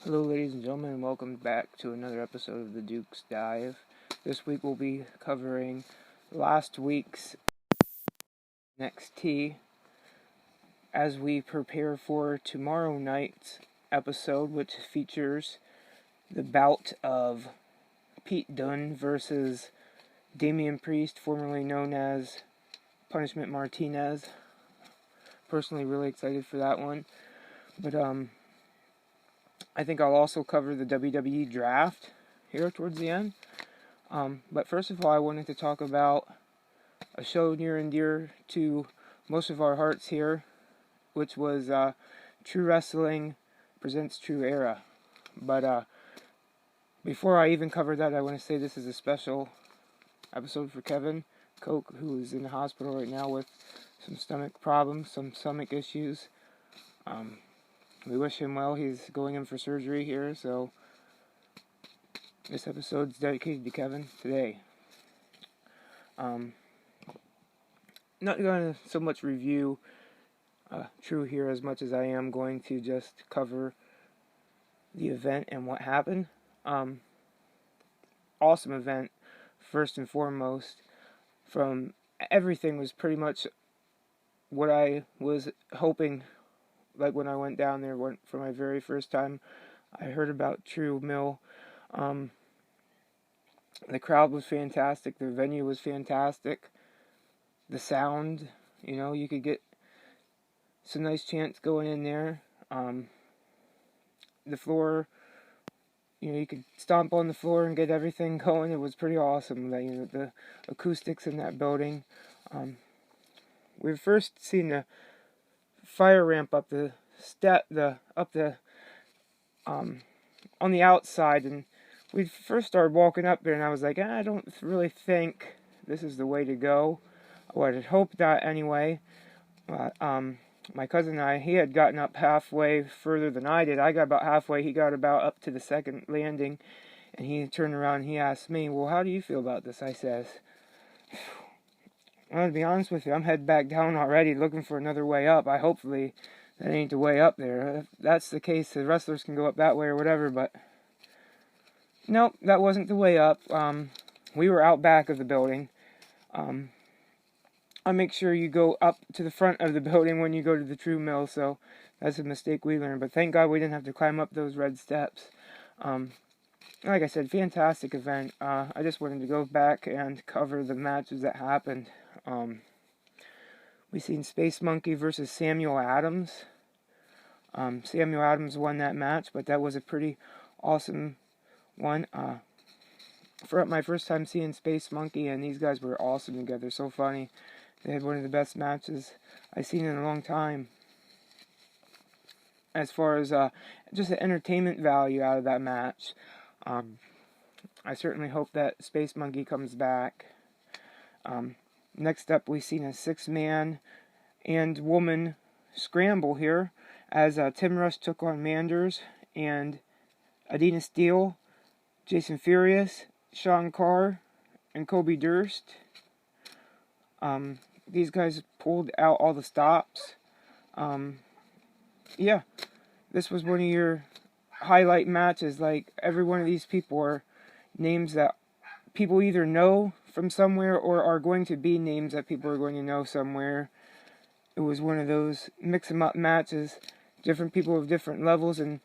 Hello ladies and gentlemen, and welcome back to another episode of the Duke's Dive. This week we'll be covering last week's NXT as we prepare for tomorrow night's episode, which features the bout of Pete Dunne versus Damian Priest, formerly known as Punishment Martinez. Personally really excited for that one. But I think I'll also cover the WWE draft here towards the end. But first of all, I wanted to talk about a show near and dear to most of our hearts here, which was True Wrestling Presents True Era. But before I even cover that, I want to say this is a special episode for Kevin Koch, who is in the hospital right now with some stomach problems, some stomach issues. We wish him well. He's going in for surgery here, so this episode's dedicated to Kevin today. Not going to so much review True here as much as I am going to just cover the event and what happened. Awesome event, first and foremost. From everything was pretty much what I was hoping. Like when I went down there for my very first time, I heard about True Mill. The crowd was fantastic. The venue was fantastic. The sound, you could get some nice chants going in there. The floor, you could stomp on the floor and get everything going. It was pretty awesome. The acoustics in that building. We've first seen the fire ramp up the on the outside, and we first started walking up there, and I was like, I don't really think this is the way to go. Well, I had hoped not anyway. My cousin and I, he had gotten up halfway further than I did. I got about halfway. He got about up to the second landing, and he turned around and he asked me, well, how do you feel about this? I says, well, to be honest with you, I'm heading back down already looking for another way up. Hopefully that ain't the way up there. If that's the case, the wrestlers can go up that way or whatever, but nope, that wasn't the way up. We were out back of the building. I make sure you go up to the front of the building when you go to the True Mill, so that's a mistake we learned. But thank God we didn't have to climb up those red steps. Like I said, fantastic event. I just wanted to go back and cover the matches that happened. We seen Space Monkey versus Samuel Adams. Samuel Adams won that match, but that was a pretty awesome one. For my first time seeing Space Monkey, and these guys were awesome together, so funny. They had one of the best matches I've seen in a long time. As far as just the entertainment value out of that match, I certainly hope that Space Monkey comes back. Next up, we've seen a 6-man and woman scramble here as Tim Rush took on Manders and Adina Steele, Jason Furious, Sean Carr, and Kobe Durst. These guys pulled out all the stops. Yeah, this was one of your highlight matches. Like, every one of these people are names that people either know from somewhere or are going to be names that people are going to know somewhere. It was one of those mix-em-up matches. Different people of different levels, and,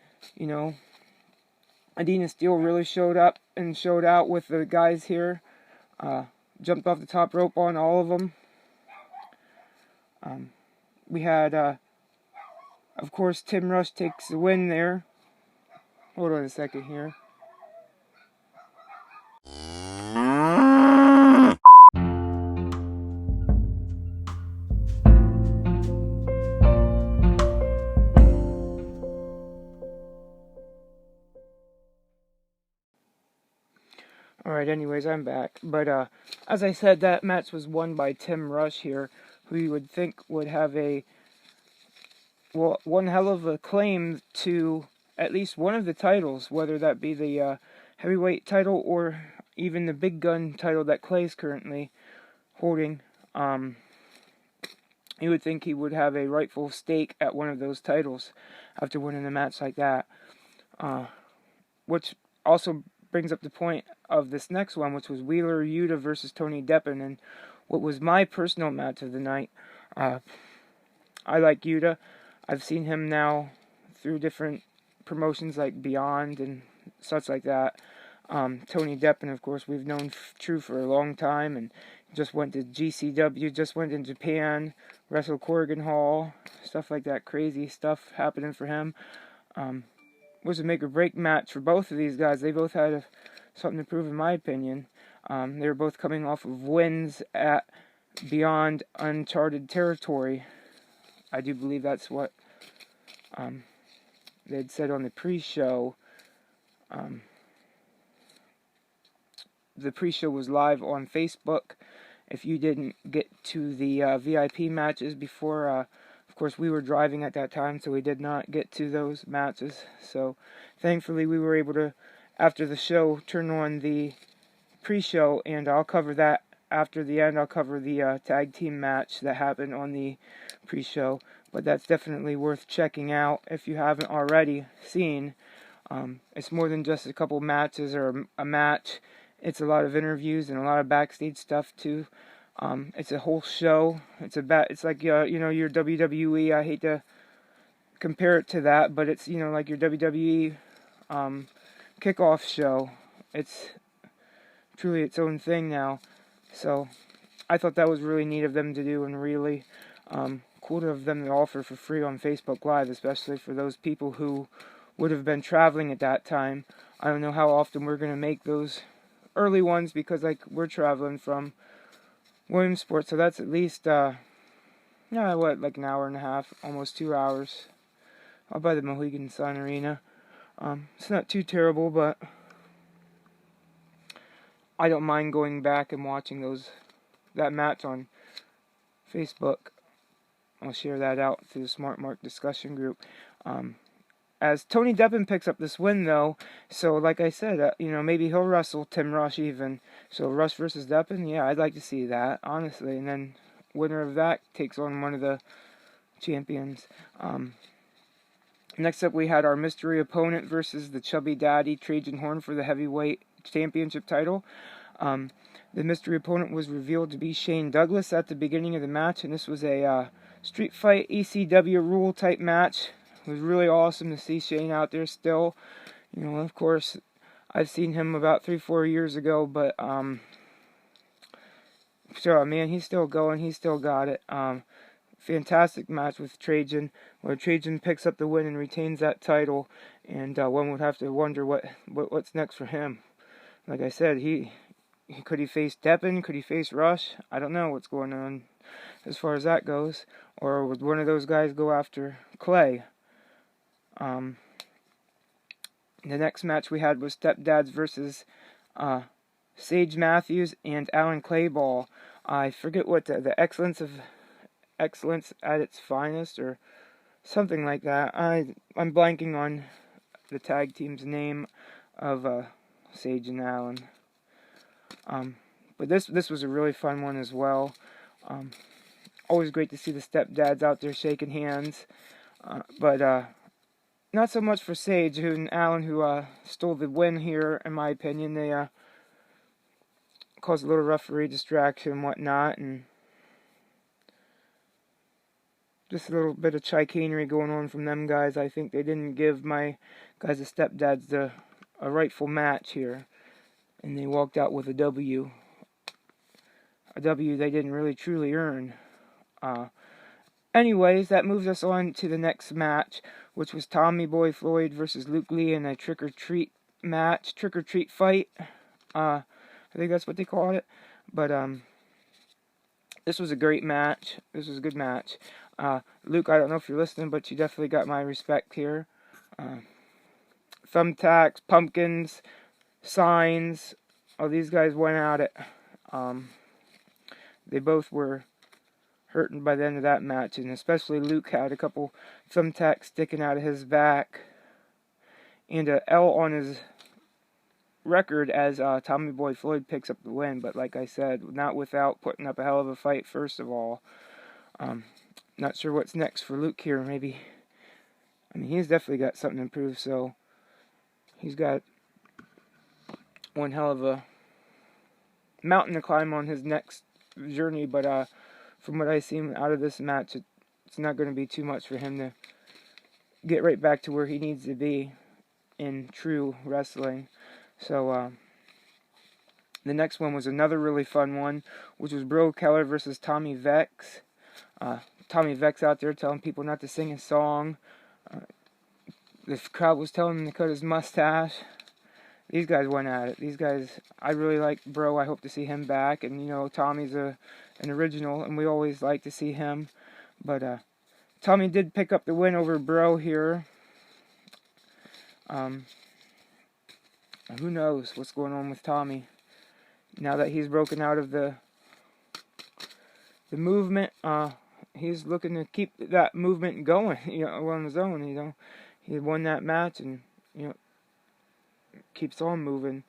Adina Steele really showed up and showed out with the guys here. Jumped off the top rope on all of them. We had, of course, Tim Rush takes the win there. Hold on a second here. Alright, anyways, I'm back. But, as I said, that match was won by Tim Rush here, who you would think would have one hell of a claim to at least one of the titles, whether that be the heavyweight title or even the big gun title that Clay's currently holding. You would think he would have a rightful stake at one of those titles after winning a match like that. which also brings up the point of this next one, which was Wheeler Yuta versus Tony Deppen, and what was my personal match of the night. I like Yuta. I've seen him now through different promotions like Beyond and such like that. Tony Deppen, of course, we've known True for a long time, and just went to GCW, just went in Japan, wrestled Corrigan Hall, stuff like that. Crazy stuff happening for him. Was a make or break match for both of these guys. They both had something to prove, in my opinion. They were both coming off of wins at Beyond Uncharted Territory. I do believe that's what they'd said on the pre-show. The pre-show was live on Facebook. If you didn't get to the VIP matches before, of course we were driving at that time, so we did not get to those matches. So thankfully we were able to, after the show, turn on the pre-show, and I'll cover that after the end. I'll cover the tag team match that happened on the pre-show, but that's definitely worth checking out if you haven't already seen. It's more than just a couple matches or a match. It's a lot of interviews and a lot of backstage stuff too. It's a whole show. It's like your WWE. I hate to compare it to that, but it's like your WWE kickoff show. It's truly its own thing now. So I thought that was really neat of them to do, and really cool of them to offer for free on Facebook Live, especially for those people who would have been traveling at that time. I don't know how often we're going to make those early ones, because we're traveling from Williamsport, so that's at least like an hour and a half, almost 2 hours, out by the Mohegan Sun Arena. It's not too terrible, but I don't mind going back and watching that match on Facebook. I'll share that out through the Smart Mark discussion group. As Tony Deppen picks up this win, though, so like I said, maybe he'll wrestle Tim Rush even. So Rush versus Deppen, yeah, I'd like to see that, honestly. And then winner of that takes on one of the champions. Next up, we had our mystery opponent versus the Chubby Daddy, Trajan Horn, for the heavyweight championship title. The mystery opponent was revealed to be Shane Douglas at the beginning of the match, and this was a street fight ECW rule type match. It was really awesome to see Shane out there still. Of course, I've seen him about 3-4 years ago, but so man, he's still going. He's still got it. Fantastic match with Trajan, where Trajan picks up the win and retains that title, and one would have to wonder what's next for him. Like I said, could he face Deppen? Could he face Rush? I don't know what's going on as far as that goes. Or would one of those guys go after Clay? The next match we had was Stepdads versus Sage Matthews and Alan Clayball. I forget what the excellence at its finest, or something like that. I'm blanking on the tag team's name of Sage and Alan. But this was a really fun one as well. Always great to see the Stepdads out there shaking hands. But not so much for Sage and Alan, who stole the win here, in my opinion. They caused a little referee distraction and whatnot, and just a little bit of chicanery going on from them guys. I think they didn't give my guys, the Stepdads, a rightful match here, and they walked out with a W. A W they didn't really truly earn. Anyways, that moves us on to the next match, which was Tommy Boy Floyd versus Luke Lee in a trick-or-treat match, trick-or-treat fight. I think that's what they called it. But this was a great match. This was a good match. Luke, I don't know if you're listening, but you definitely got my respect here. Thumbtacks, pumpkins, signs. Oh, these guys went at it. They both were hurting by the end of that match, and especially Luke had a couple thumbtacks sticking out of his back, and a L on his record as Tommy Boy Floyd picks up the win. But like I said, not without putting up a hell of a fight first of all. Not sure what's next for Luke here. Maybe, he's definitely got something to prove. So he's got one hell of a mountain to climb on his next journey, but from what I see out of this match, it's not going to be too much for him to get right back to where he needs to be in true wrestling. So the next one was another really fun one, which was Bro Keller versus Tommy Vex. Tommy Vex out there telling people not to sing his song. The crowd was telling him to cut his mustache. These guys went at it. These guys, I really like Bro. I hope to see him back. And, you know, Tommy's an original, and we always like to see him. But Tommy did pick up the win over Bro here. Who knows what's going on with Tommy now that he's broken out of the movement. He's looking to keep that movement going, you know, on his own. You know, he won that match, and you know, keeps on moving.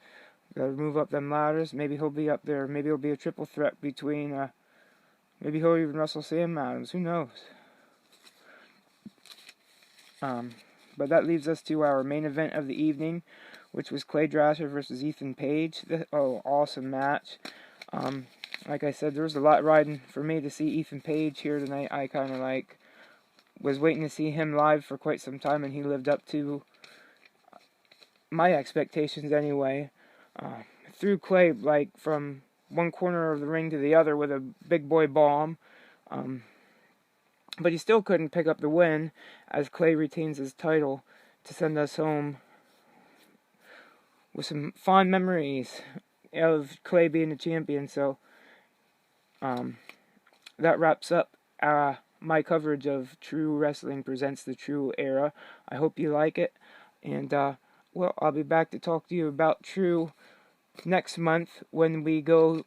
Got to move up them ladders. Maybe he'll be up there. Maybe it'll be a triple threat between. Maybe he'll even wrestle Sam Adams. Who knows? But that leaves us to our main event of the evening, which was Clay Drasher versus Ethan Page. Awesome match. Like I said, there was a lot riding for me to see Ethan Page here tonight. I kind of was waiting to see him live for quite some time, and he lived up to my expectations anyway. Threw Clay from one corner of the ring to the other with a big boy bomb. But he still couldn't pick up the win, as Clay retains his title to send us home with some fond memories of Clay being the champion. So that wraps up my coverage of True Wrestling Presents the True Era. I hope you like it, and well, I'll be back to talk to you about True next month when we go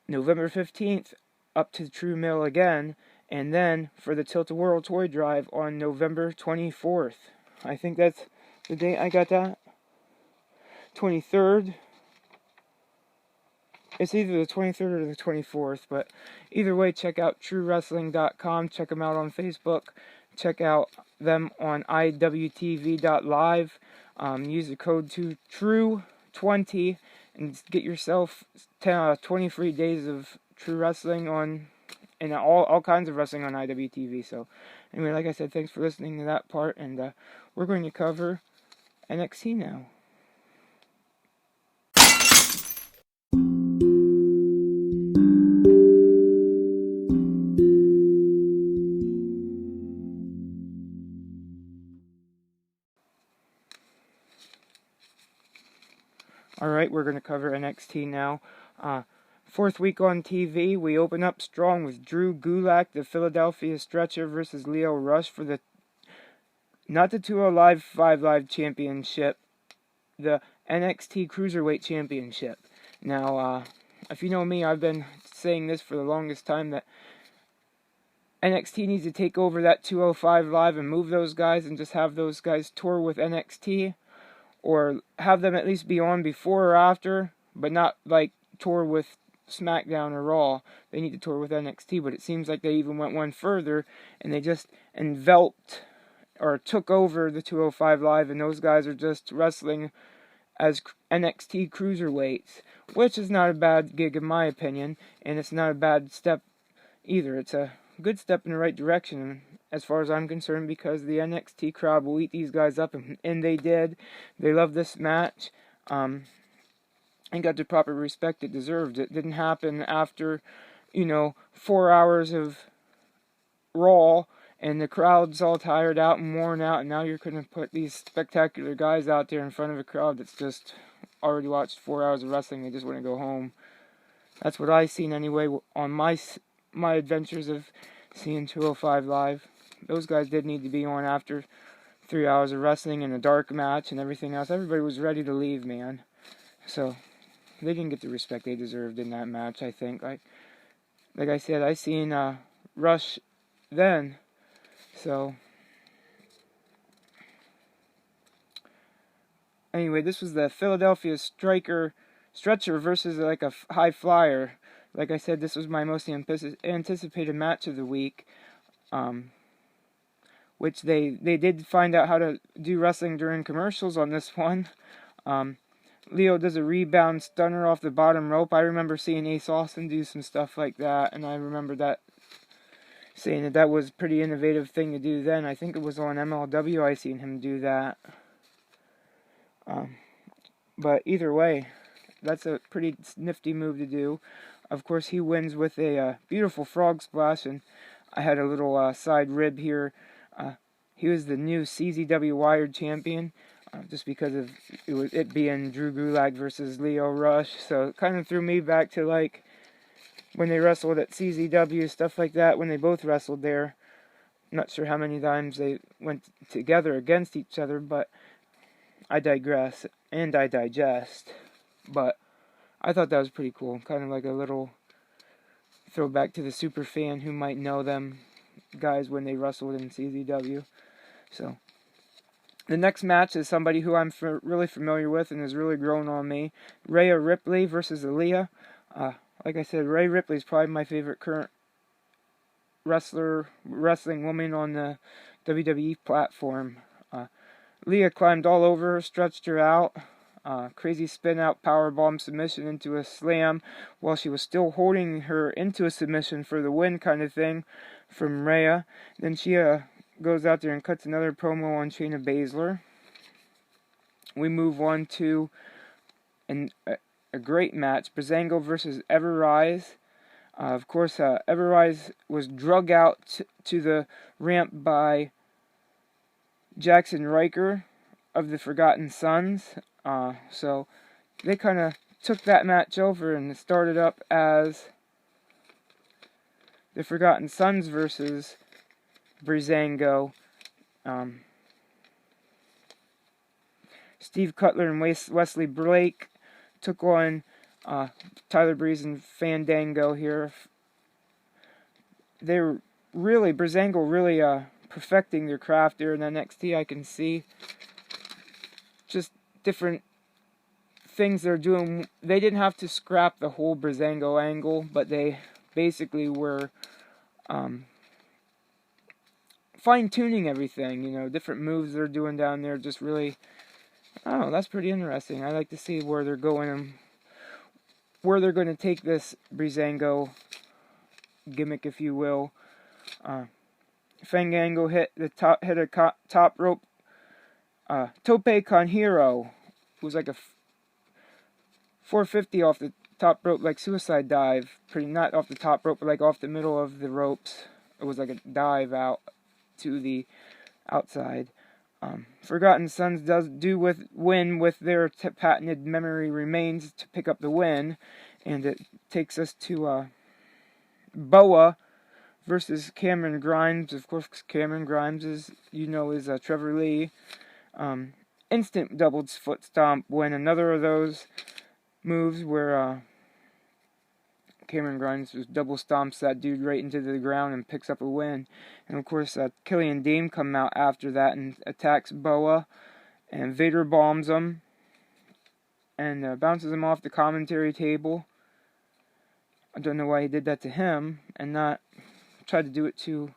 November 15th up to True Mill again, and then for the Tilt-A-Whirl Toy Drive on November 24th. I think that's the date I got that. 23rd. It's either the 23rd or the 24th, but either way, check out TrueWrestling.com. Check them out on Facebook. Check out them on IWTV.live. Use the code TRUE20 and get yourself 20 free days of True Wrestling and all kinds of wrestling on IWTV. So anyway, like I said, thanks for listening to that part, and we're going to cover NXT now. Alright, we're going to cover NXT now. Fourth week on TV, we open up strong with Drew Gulak, the Philadelphia Stretcher, versus Lio Rush for not the 205 Live Championship, the NXT Cruiserweight Championship. Now, if you know me, I've been saying this for the longest time, that NXT needs to take over that 205 Live and move those guys and just have those guys tour with NXT, or have them at least be on before or after, but not tour with SmackDown or Raw. They need to tour with NXT, but it seems like they even went one further, and they just enveloped or took over the 205 Live, and those guys are just wrestling as NXT Cruiserweights, which is not a bad gig in my opinion, and it's not a bad step either. It's a good step in the right direction as far as I'm concerned, because the NXT crowd will eat these guys up, and they did. They loved this match, and got the proper respect it deserved. It didn't happen after, 4 hours of Raw, and the crowd's all tired out and worn out, and now you're going to put these spectacular guys out there in front of a crowd that's just already watched 4 hours of wrestling. They just want to go home. That's what I've seen anyway on my adventures of seeing 205 Live. Those guys did need to be on after 3 hours of wrestling and a dark match and everything else. Everybody was ready to leave, man. So they didn't get the respect they deserved in that match, I think. Like I said, I seen Rush then. So anyway, this was the Philadelphia Stretcher versus a high flyer. Like I said, this was my most anticipated match of the week. which they did find out how to do wrestling during commercials on this one. Leo does a rebound stunner off the bottom rope. I remember seeing Ace Austin do some stuff like that, and I remember that saying that was a pretty innovative thing to do then. I think it was on MLW I seen him do that. But either way, that's a pretty nifty move to do. Of course, he wins with a beautiful frog splash, and I had a little side rib here. He was the new CZW Wired champion, just because of it being Drew Gulak versus Leo Rush. So it kind of threw me back to like when they wrestled at CZW, stuff like that, when they both wrestled there. Not sure how many times they went together against each other, but I digress and I digest. But I thought that was pretty cool. Kind of like a little throwback to the super fan who might know them guys when they wrestled in CZW. So the next match is somebody who I'm really familiar with and has really grown on me. Rhea Ripley versus Aaliyah. Like I said, Rhea Ripley is probably my favorite current wrestling woman on the WWE platform. Leah climbed all over her, stretched her out. Crazy spin out powerbomb submission into a slam while she was still holding her into a submission for the win kind of thing from Rhea. Then she goes out there and cuts another promo on Shayna Baszler. We move on to a great match, Breezango versus Everrise. Of course, Everrise was drug out to the ramp by Jackson Riker of the Forgotten Sons. So they kind of took that match over and started up as the Forgotten Sons versus Breezango. Steve Cutler and Wesley Blake took on Tyler Breeze and Fandango here. They were really, Breezango really perfecting their craft there in NXT. I can see just different things they're doing. They didn't have to scrap the whole Breezango angle, but they basically were fine-tuning everything, different moves they're doing down there. Just really, oh, that's pretty interesting. I like to see where they're going and where they're going to take this Breezango gimmick, if you will. Fandango hit a top rope tope con hero. It was like a 450 off the top rope, like suicide dive. Not off the top rope, but like off the middle of the ropes. It was like a dive out to the outside. Forgotten Sons win with their patented memory remains to pick up the win, and it takes us to Boa versus Cameron Grimes. Of course, Cameron Grimes is Trevor Lee. Instant double foot stomp win. Another of those moves where Cameron Grimes just double stomps that dude right into the ground and picks up a win. And of course, Killian Dane come out after that and attacks Boa, and Vader bombs him and bounces him off the commentary table. I don't know why he did that to him and not try to do it to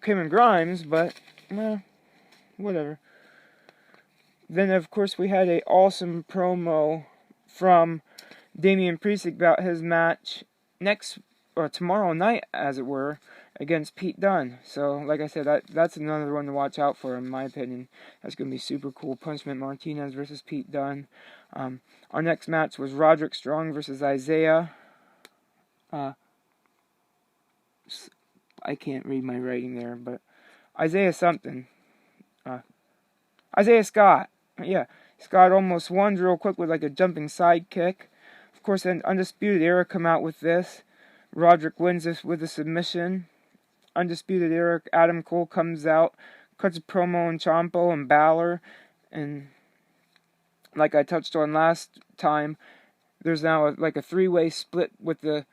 Cameron Grimes, but whatever. Then, of course, we had an awesome promo from Damian Priest about his match tomorrow night, as it were, against Pete Dunne. So, like I said, that's another one to watch out for, in my opinion. That's going to be super cool. Punishment Martinez versus Pete Dunne. Our next match was Roderick Strong versus Isaiah. I can't read my writing there, but Isaiah something. Isaiah Scott. Yeah, Scott almost won real quick with like a jumping side kick. Of course, then Undisputed Era come out with this. Roderick wins this with a submission. Undisputed Era, Adam Cole comes out, cuts a promo on Ciampa and Balor, and like I touched on last time, there's now a three-way split with the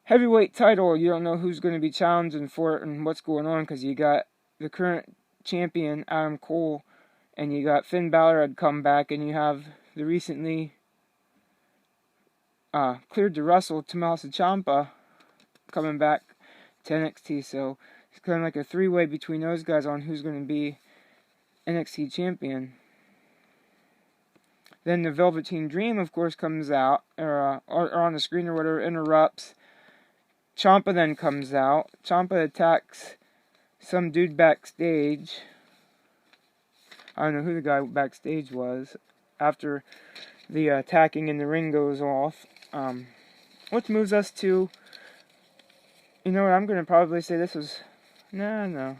heavyweight title. You don't know who's going to be challenging for it and what's going on, because you got the current champion, Adam Cole, and you got Finn Balor had come back, and you have the recently cleared to wrestle Tommaso Ciampa coming back to NXT. So it's kind of like a three-way between those guys on who's going to be NXT champion. Then the Velveteen Dream, of course, comes out, or on the screen or whatever, interrupts. Ciampa then comes out. Ciampa attacks some dude backstage. I don't know who the guy backstage was. After the attacking in the ring goes off. Which moves us to... You know what, I'm going to probably say this was... No.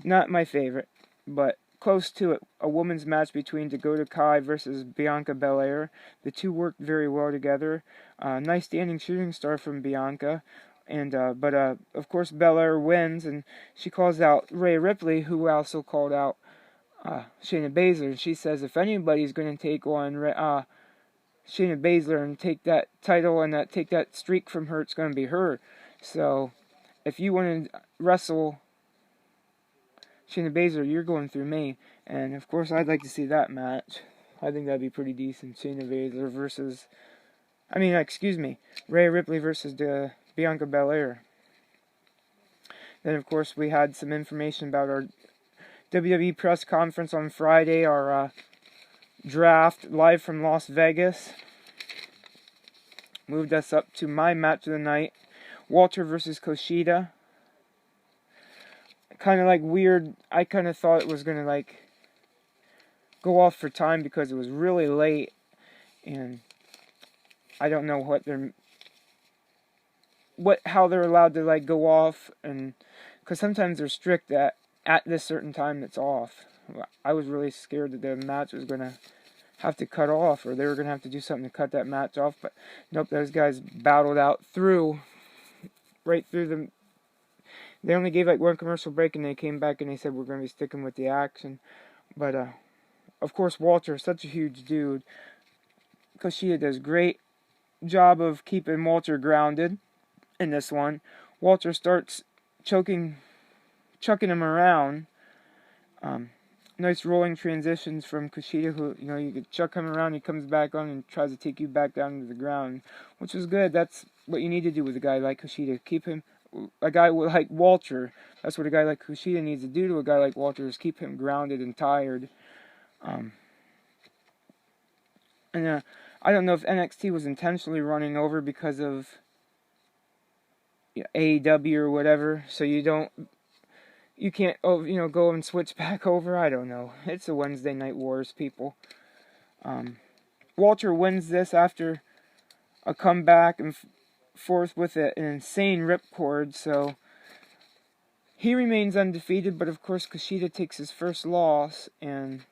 Not my favorite, but close to it. A women's match between Dakota Kai versus Bianca Belair. The two worked very well together. Nice standing shooting star from Bianca. But of course Belair wins, and she calls out Rhea Ripley, who also called out Shayna Baszler. And she says if anybody's going to take on Shayna Baszler and take that title and take that streak from her, it's going to be her. So if you want to wrestle Shayna Baszler, you're going through me. And of course I'd like to see that match. I think that'd be pretty decent. Shayna Baszler versus... Rhea Ripley versus Bianca Belair. Then of course we had some information about our WWE press conference on Friday, our draft live from Las Vegas. Moved us up to my match of the night, Walter versus Kushida. Kind of like weird. I kind of thought it was going to like go off for time because it was really late, and I don't know how they're allowed to like go off, and because sometimes they're strict at this certain time that's off. I was really scared that the match was going to have to cut off, or they were going to have to do something to cut that match off, but nope, those guys battled out right through them. They only gave like one commercial break, and they came back and they said we're going to be sticking with the action. But of course Walter, such a huge dude. Kushida does great job of keeping Walter grounded in this one. Walter starts chucking him around. Nice rolling transitions from Kushida, who, you could chuck him around, he comes back on and tries to take you back down to the ground, which was good. That's what you need to do with a guy like Kushida. Keep him, a guy like Walter, that's what a guy like Kushida needs to do to a guy like Walter, is keep him grounded and tired. I don't know if NXT was intentionally running over because of AEW or whatever, so you can't go and switch back over. I don't know. It's a Wednesday Night Wars, people. Walter wins this after a comeback and forth with an insane ripcord, so he remains undefeated, but of course Kushida takes his first loss, and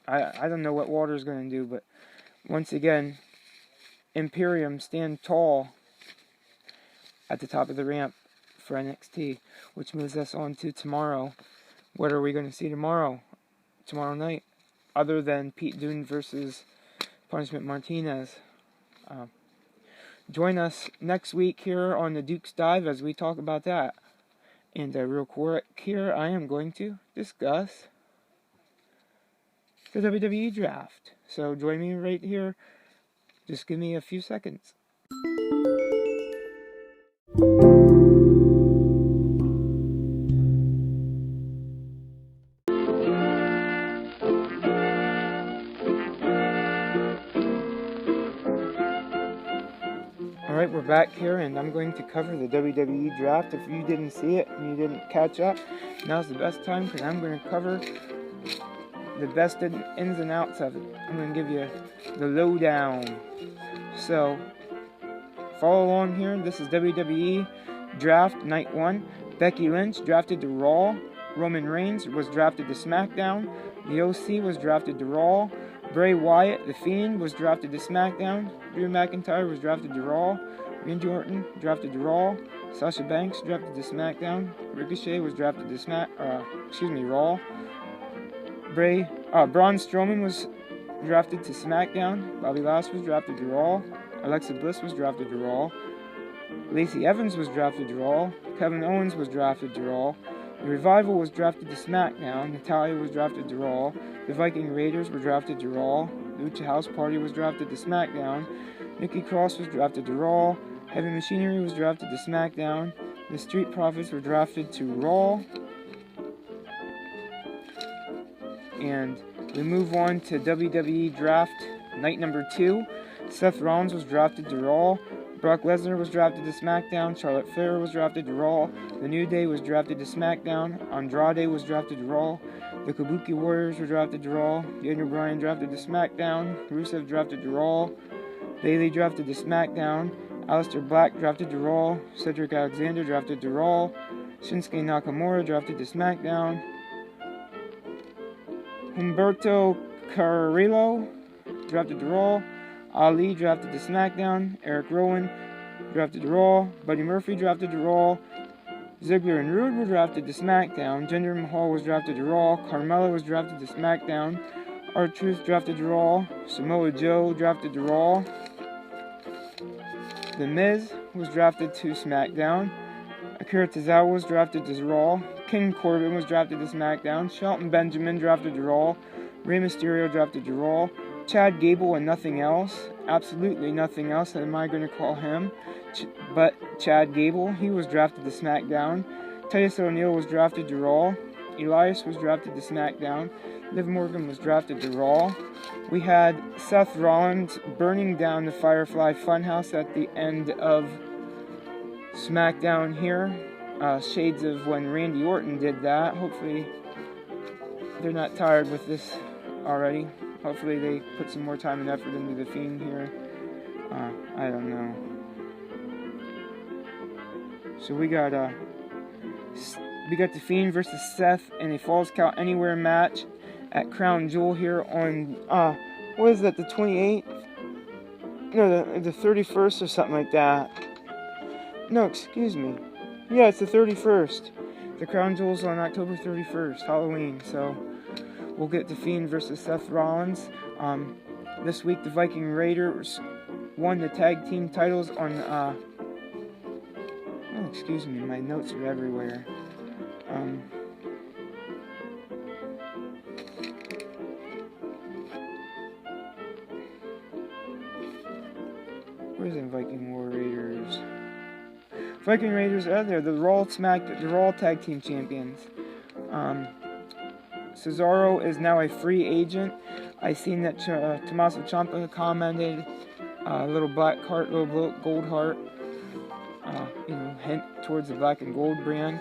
I don't know what Walter's going to do, but once again, Imperium stand tall at the top of the ramp for NXT, which moves us on to tomorrow. What are we going to see tomorrow night, other than Pete Dunne versus Punishment Martinez? Join us next week here on the Duke's Dive as we talk about that. And real quick here, I am going to discuss the WWE draft. So join me right here. Just give me a few seconds. Alright, we're back here, and I'm going to cover the WWE draft. If you didn't see it and you didn't catch up, now's the best time, because I'm going to cover the best ins and outs of it. I'm going to give you the lowdown. So, follow along here. This is WWE Draft Night 1. Becky Lynch drafted to Raw. Roman Reigns was drafted to SmackDown. The OC was drafted to Raw. Bray Wyatt, The Fiend, was drafted to SmackDown. Drew McIntyre was drafted to Raw. Randy Orton drafted to Raw. Sasha Banks drafted to SmackDown. Ricochet was drafted to Raw. Braun Strowman was drafted to SmackDown. Bobby Lashley was drafted to Raw. Alexa Bliss was drafted to Raw. Lacey Evans was drafted to Raw. Kevin Owens was drafted to Raw. The Revival was drafted to SmackDown. Natalya was drafted to Raw. The Viking Raiders were drafted to Raw. Lucha House Party was drafted to SmackDown. Nikki Cross was drafted to Raw. Heavy Machinery was drafted to SmackDown. The Street Profits were drafted to Raw. And we move on to WWE Draft night number 2. Seth Rollins was drafted to Raw. Brock Lesnar was drafted to SmackDown. Charlotte Flair was drafted to Raw. The New Day was drafted to SmackDown. Andrade was drafted to Raw. The Kabuki Warriors were drafted to Raw. Daniel Bryan drafted to SmackDown. Rusev drafted to Raw. Bayley drafted to SmackDown. Aleister Black drafted to Raw. Cedric Alexander drafted to Raw. Shinsuke Nakamura drafted to SmackDown. Humberto Carrillo drafted to Raw. Ali drafted to SmackDown. Eric Rowan drafted to Raw. Buddy Murphy drafted to Raw. Ziggler and Rude were drafted to SmackDown. Jinder Mahal was drafted to Raw. Carmella was drafted to SmackDown. R-Truth drafted to Raw. Samoa Joe drafted to Raw. The Miz was drafted to SmackDown. Akira Tozawa was drafted to Raw. King Corbin was drafted to SmackDown. Shelton Benjamin drafted to Raw. Rey Mysterio drafted to Raw. Chad Gable and nothing else. Absolutely nothing else am I going to call him. But Chad Gable, he was drafted to SmackDown. Titus O'Neil was drafted to Raw. Elias was drafted to SmackDown. Liv Morgan was drafted to Raw. We had Seth Rollins burning down the Firefly Funhouse at the end of SmackDown here. Shades of when Randy Orton did that. Hopefully they're not tired with this already. Hopefully they put some more time and effort into the Fiend here. I don't know. So we got the Fiend versus Seth in a Falls Count Anywhere match at Crown Jewel here on what is that, the 28th? No, the 31st or something like that. No, excuse me. Yeah, it's the 31st. The Crown Jewel's on October 31st, Halloween. So we'll get the Fiend versus Seth Rollins. This week the Viking Raiders won the tag team titles on oh, excuse me, my notes are everywhere. Where's the Viking Raiders? Viking Raiders are there. The Raw Tag Team Champions. Cesaro is now a free agent. I seen that Tommaso Ciampa commented, little black heart, little gold heart. Hint towards the black and gold brand.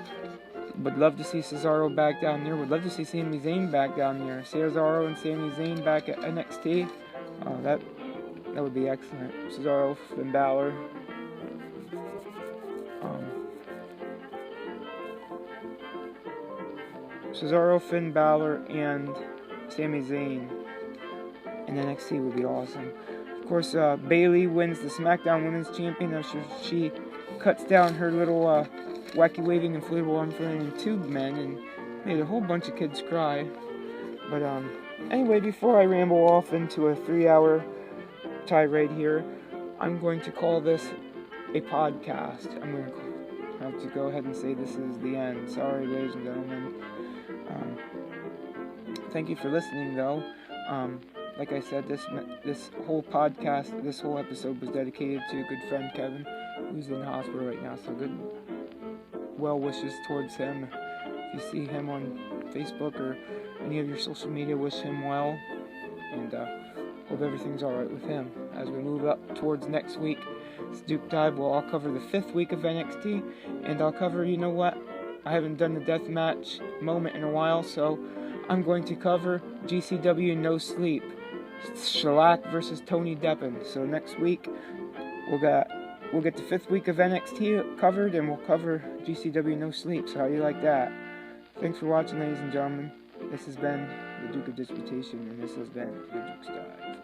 Would love to see Cesaro back down there. Would love to see Sami Zayn back down there. Cesaro and Sami Zayn back at NXT. That would be excellent. Cesaro, Finn Balor. Cesaro, Finn Balor, and Sami Zayn in NXT would be awesome. Of course, Bayley wins the SmackDown Women's Champion after she cuts down her little wacky waving inflatable unflaming tube men and made a whole bunch of kids cry. But anyway, before I ramble off into a 3-hour tirade here, I'm going to call this a podcast. I'm going to have to go ahead and say this is the end. Sorry, ladies and gentlemen. Thank you for listening, though. Like I said, this whole podcast, this whole episode was dedicated to a good friend, Kevin, who's in the hospital right now. So good well wishes towards him. If you see him on Facebook or any of your social media, wish him well. And hope everything's alright with him. As we move up towards next week, it's Duke Dive. I'll cover the 5th week of NXT. And I'll cover, you know what? I haven't done the deathmatch moment in a while, so I'm going to cover GCW No Sleep. Shellac versus Tony Deppen. So next week we'll get the 5th week of NXT covered, and we'll cover GCW No Sleep. So how do you like that? Thanks for watching, ladies and gentlemen. This has been the Duke of Disputation, and this has been the Duke's Dive.